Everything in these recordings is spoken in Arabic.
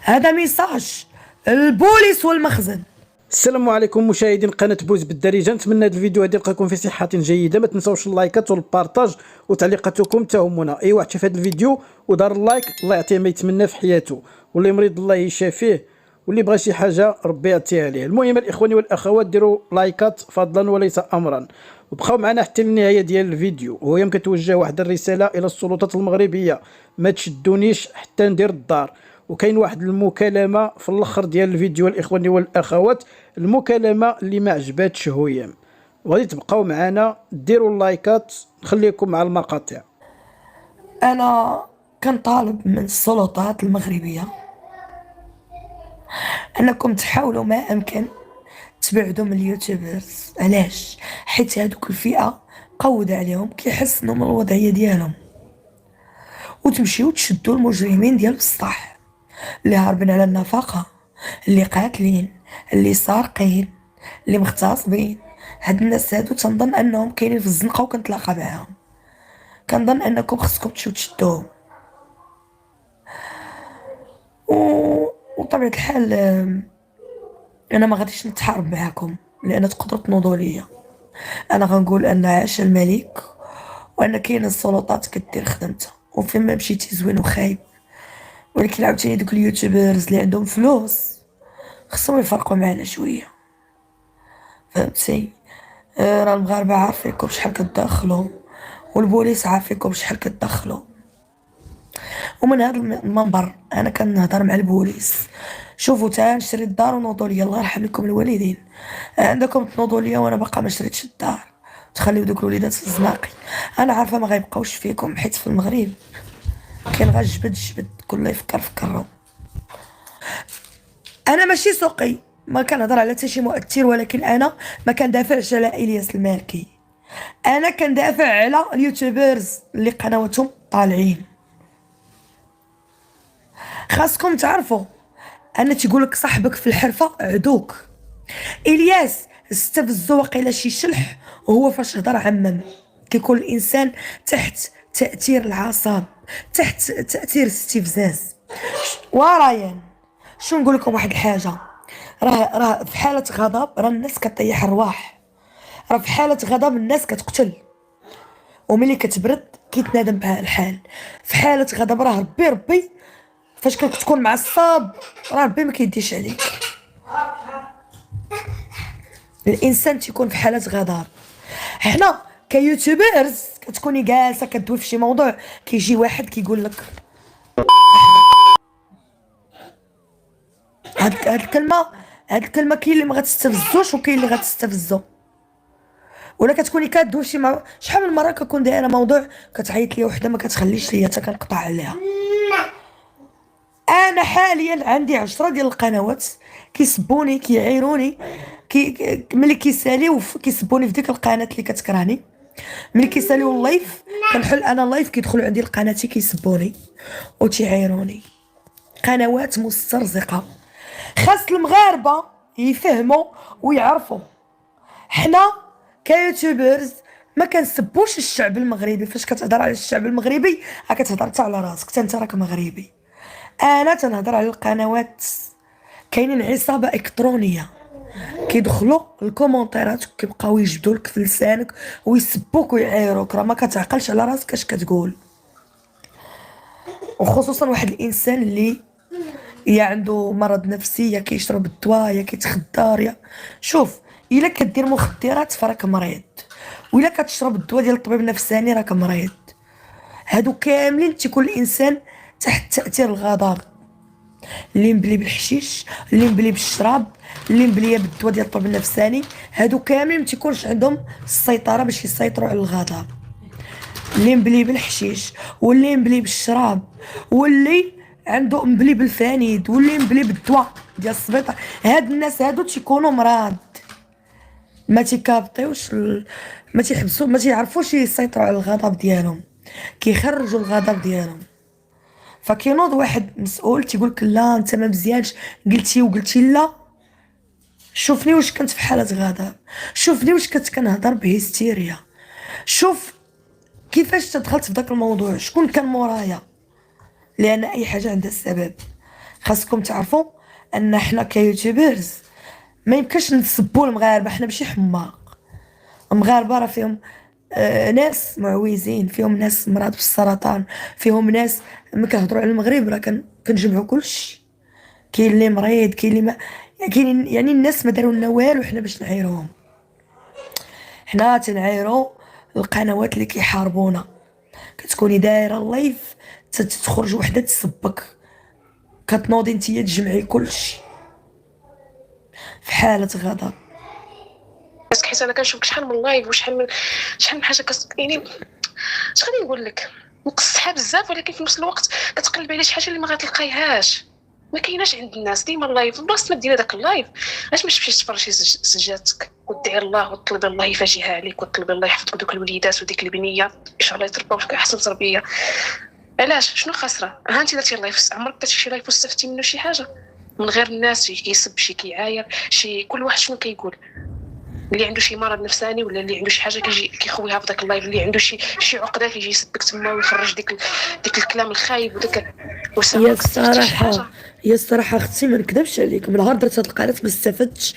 هذا ميساج البوليس والمخزن. السلام عليكم مشاهدين قناه بوز بالدارجه. نتمنى هذا الفيديو هذا يلقاكم في صحه جيده. ما تنساوش اللايكات والبارطاج وتعليقاتكم تهمنا. اي واحد شاف هذا الفيديو ودار اللايك الله يعطيه ما يتمنى في حياته، واللي مريض الله يشافيه، واللي بغى شي حاجه ربي يعطيها عليه. المهم الاخوان والاخوات ديروا لايكات فضلا وليس امرا، وبقاو معنا حتى النهايه ديال الفيديو. وهي كتوجه واحد الرساله الى السلطات المغربيه: ما تشدونيش حتى ندير الدار. وكاين واحد المكالمه في الاخر ديال الفيديو الاخوان والاخوات، المكالمه اللي ما عجباتش هويم. وغادي تبقاو معنا ديروا اللايكات، نخليكم مع المقاطع. انا كنطالب من السلطات المغربيه انكم تحاولوا ما امكن تبعدوا من اليوتيوبرز. علاش؟ حيت هذوك الفئه قودة عليهم كيحسنوا من الوضعيه ديالهم، وتمشيو تشدوا المجرمين ديال السطح اللي هاربين على النفقه، اللي قاتلين، اللي سارقين، اللي مغتصبين. هاد الناس هادو تنظن انهم كاينين في الزنقه وكنتلاقى معاهم. كنظن انكم خصكم تمشيو تشدوهم. و... وطبيعة الحال انا ما غاديش نتحارب معاكم لان تقدروا تنوضوا ليا. انا غنقول ان عاش الملك، وان كاين السلطات كدير خدمتها، وفين ما مشيتي زوين وخايب. ولكن عاوتاني دوك اليوتيوبرز اللي عندهم فلوس خصهم يفرقوا معنا شويه، فهمتي؟ راه المغاربه عارفينكم شحال كتدخلوا، والبوليس عارفينكم شحال كتدخلوا. ومن هذا المنبر انا كنهضر مع البوليس: شوفوا تا نشري الدار ونوضوا ليا، الله يرحم لكم الوالدين. عندكم تنوضوا ليا وانا باقا ما شريتش الدار، تخليو دوك الوليدات في الزناقي. انا عارفه ما غيبقاوش فيكم، حيت في المغرب كاين غير جبد كله يفكر في كرو. انا ماشي سوقي، ما كنهضر على حتى شي مؤثر، ولكن انا ما كندافعش على الياس المالكي. انا كندافع على اليوتيوبرز اللي قنواتهم طالعين. خاصكم تعرفوا ان تيقولك صاحبك في الحرفه عدوك. الياس استفزو وقيلا شي شلح، وهو فاش هضر عمم. كيكون الانسان تحت تاثير العصب، تحت تاثير الاستفزاز. ورايان شو نقول لكم واحد الحاجه، راه في حاله غضب راه الناس كطيح الرواح، راه في حاله غضب الناس كتقتل، وملي كتبرد كيتنادم بها الحال. في حاله غضب راه ربي فاش كتكون معصب راه ربي ما كيديش عليك. الانسان تيكون في حاله غضب. حنا كيوتيوبرز كتكوني جالسه كدوي في شي موضوع، كيجي واحد كيقول لك هاد الكلمه كاين اللي ما غتستفزوش وكاين اللي غتستفزو. ولا كتكوني كدوي شي شحال من مره كنكون دايره موضوع كتعيط لي وحده ما كتخليش ليا حتى كنقطع عليها. انا حاليا عندي 10 ديال القنوات كيسبوني كيعيروني، ملي كيساليو كيسبوني في ديك القناه اللي كتكرهني. ملي كيساليو اللايف كنحل انا اللايف كيدخلوا عندي لقناتي كيسبوني وتيعيروني. قنوات مسترزقه. خاص المغاربه يفهموا ويعرفوا حنا كيوتيوبرز ما كنسبوش الشعب المغربي. فاش كتهضر على الشعب المغربي كتهضر حتى على راسك، حتى انت راك مغربي. انا تنهضر على القنوات. كاينين عصابه الكترونيه كيدخلوا الكومونتيرات وكيبقاو يجبدوا لك في لسانك ويسبوك ويعايروك، راه ما كتعقلش على راسك اش كتقول. وخصوصا واحد الانسان اللي يا عنده مرض نفسي، يا كيشرب الدواء، يا كيتخدر، يا شوف الا كدير مخدرات فراك مريض، وإلا كتشرب الدواء ديال الطبيب النفساني راك مريض. هادو كاملين تيكون الانسان تحت تاثير الغضب. اللي مبلي بالحشيش، اللي مبلي بالشراب، اللي مبليه بالدواء ديال الطبيب النفساني، هادو كاملين ما تيكونش عندهم السيطره باش يسيطروا على الغضب. اللي مبلي بالحشيش، واللي مبلي بالشراب، واللي عنده مبلي بالفانيد، واللي مبلي بالدواء ديال السبيطار، هاد الناس هادو تيكونوا مرض. ما تيكابطيوش ما تيحبسوا، ما تيعرفوش يسيطروا على الغضب ديالهم، كيخرجوا الغضب ديالهم. فكينوض واحد مسؤول تيقولك لا انت ما مزيانش قلتي وقلتي لا. شوفني واش كنت في حاله غضب، شوفني واش كنت كنهضر بهستيريا، شوف كيفاش تدخلت في داك الموضوع، شكون كان مورايا، لان اي حاجه عندها السبب. خاصكم تعرفوا ان حنا كيوتيوبرز ما يمكنش نسبوا المغاربه، حنا ماشي حماق. المغاربه راه فيهم ناس معوزين، فيهم ناس مرض بالسرطان، فيهم ناس ملي كنهضروا على المغرب راه كنجمعوا كلشي. كاين اللي مريض، كاين اللي ما كاين، يعني الناس ما داروا لنا والو حنا باش نعايروهم. حنا تنعايروا القنوات اللي كيحاربونا. كتكوني دايره اللايف تخرج وحده تسبك، كتنوضي نتيا تجمعي كلشي في حاله غضب. حيت انا كنشوفك شحال من لايف شحال من حاجه يعني اش غادي نقول لك، مقصحه بزاف، ولكن في نفس الوقت كتقلب على شي حاجه اللي ما غتلقايهاش، ما كايناش عند الناس. ديما اللايف بلاصه ما ديري داك اللايف، علاش ما تمشيش تفرج شي سجاتك وتدعي الله وتطلبي الله يفاجئها عليك، وتطلبي الله يحفظك دوك الوليدات وديك البنيه ان شاء الله يترباو فيك احسن تربيه. علاش؟ شنو خاسره؟ ها انت درتي اللايف، عمرك درتي شي لايف واستفدتي منه شي حاجه من غير الناس؟ شي كيسب، شي كيعاير، شي كل واحد شنو كيقول. اللي عنده شي مرض نفساني ولا اللي عنده شي حاجه كيجي كيخويها في داك اللايف، اللي عنده شي عقده كيجي يسبك تما ويخرج ديك الكلام الخايب وداك هي الصراحه اختي ما نكذبش عليك، من نهار درت هاد القناه ما استفدتش.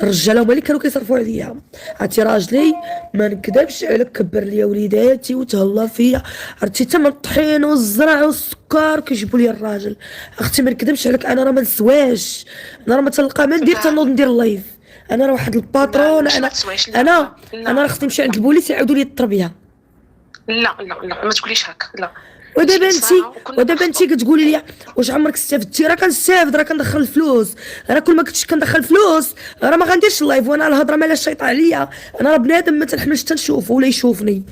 الرجاله هما اللي كانوا كيصرفوا عليا. عرفتي راجلي ما نكذبش عليك كبر ليا وليداتي وتهلا فيا، عرفتي تما الطحين والزرع والسكر كيجيبوا لي الراجل. اختي ما نكذبش عليك، انا راه ما نسواش، انا راه ما تلقى ما ندير تنوض ندير اللايف. انا راه واحد الباترون، انا راه خصني نمشي عند البوليس يعاودوا لي التربيه. لا ما تقوليش هكا، لا. ودابا انتي كتقولي لي واش عمرك استفدتي؟ راه كنستافد، راه كندخل الفلوس، راه كل ما كنتش كندخل فلوس راه ما غنديرش اللايف. وانا الهضره مالا الشيطان عليا، انا راه بنادم ما تنحملش تنشوفه ولا يشوفني.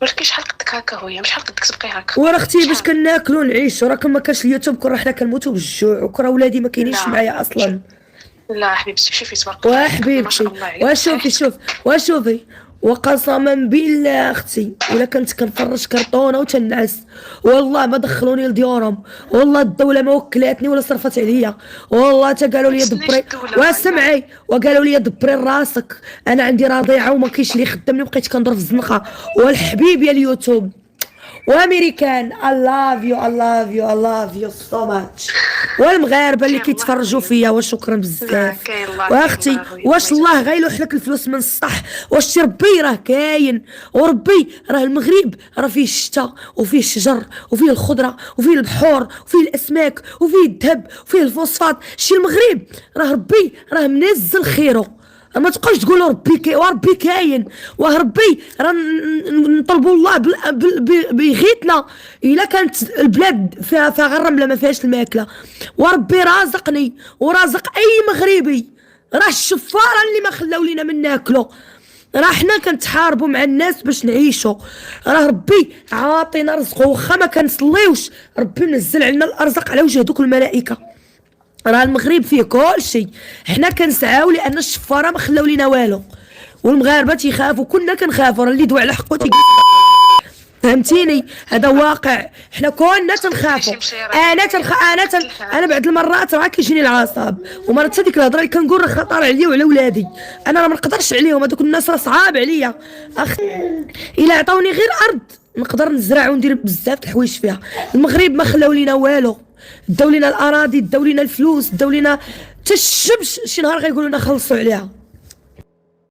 ولكن شحال قدك هكا هويا، شحال قدك تبقي هكا؟ وراه اختي باش كناكلو نعيشو، راه كون ما كانش اليوتيوب كون حنا كنموتو بالجوع، وكرا ولادي ما كاينينش معايا اصلا. لا حبيبتي شوفي تبارك الله عليك، ما شاء الله عليك. وشوفي وقسما بالله اختي ولا كنت كنفرج كرتونه وتنعس والله ما دخلوني لديورهم، والله الدوله ما وكلاتني ولا صرفت عليا، والله تا قالوا لي دبري واسمعي وقالوا لي دبري راسك. انا عندي رضيعه وما كاينش اللي يخدمني، بقيت كنضرب في الزنقه. والحبيب يا اليوتيوب وامريكان I love you so much. والمغاربه اللي كيتفرجوا فيا وشكرا بزاف. واختي واش الله غيلوح لك الفلوس من السطح؟ واش شي ربي راه كاين، وربي راه المغرب راه فيه الشتاء وفيه الشجر وفيه الخضره وفيه البحور وفيه الاسماك وفيه الذهب وفيه الفوسفات. شي المغرب راه ربي راه منزل خيره. ما تبقاوش تقولوا وربي كاين، وربي راه نطلبوا الله بيغيثنا الا كانت البلاد فيها غير الرمله ما فيهاش الماكله. وربي رازقني ورازق اي مغربي، راه الشفاره اللي ما خلاو لينا من ناكلو. راه حنا كنتحاربوا مع الناس باش نعيشوا، راه ربي عاطينا رزقه واخا ما كنصليوش، ربي منزل علينا الارزاق على وجه دوك الملائكه. راه المغرب فيه كل شيء، حنا كنسعاو لان الشفاره ما خلاو لينا والو، والمغاربه تيخافوا، كنا كنخافوا. راه اللي دوا على حقه فهمتيني؟ هذا واقع، حنا كنا تنخافوا. انا بعض المرات راه كيجيني العصاب، ومرات حتى ديك الهضره اللي كنقول راه خطر عليا وعلى ولادي. انا راه ما نقدرش عليهم، هذوك الناس راه صعاب عليا. الا عطاوني غير ارض نقدر نزرع وندير بزاف د الحوايج فيها. المغرب ما خلاو لينا والو، داو لينا الاراضي، داو لينا الفلوس، داو لينا حتى الشمس شي نهار غيقولوا لنا خلصوا عليها.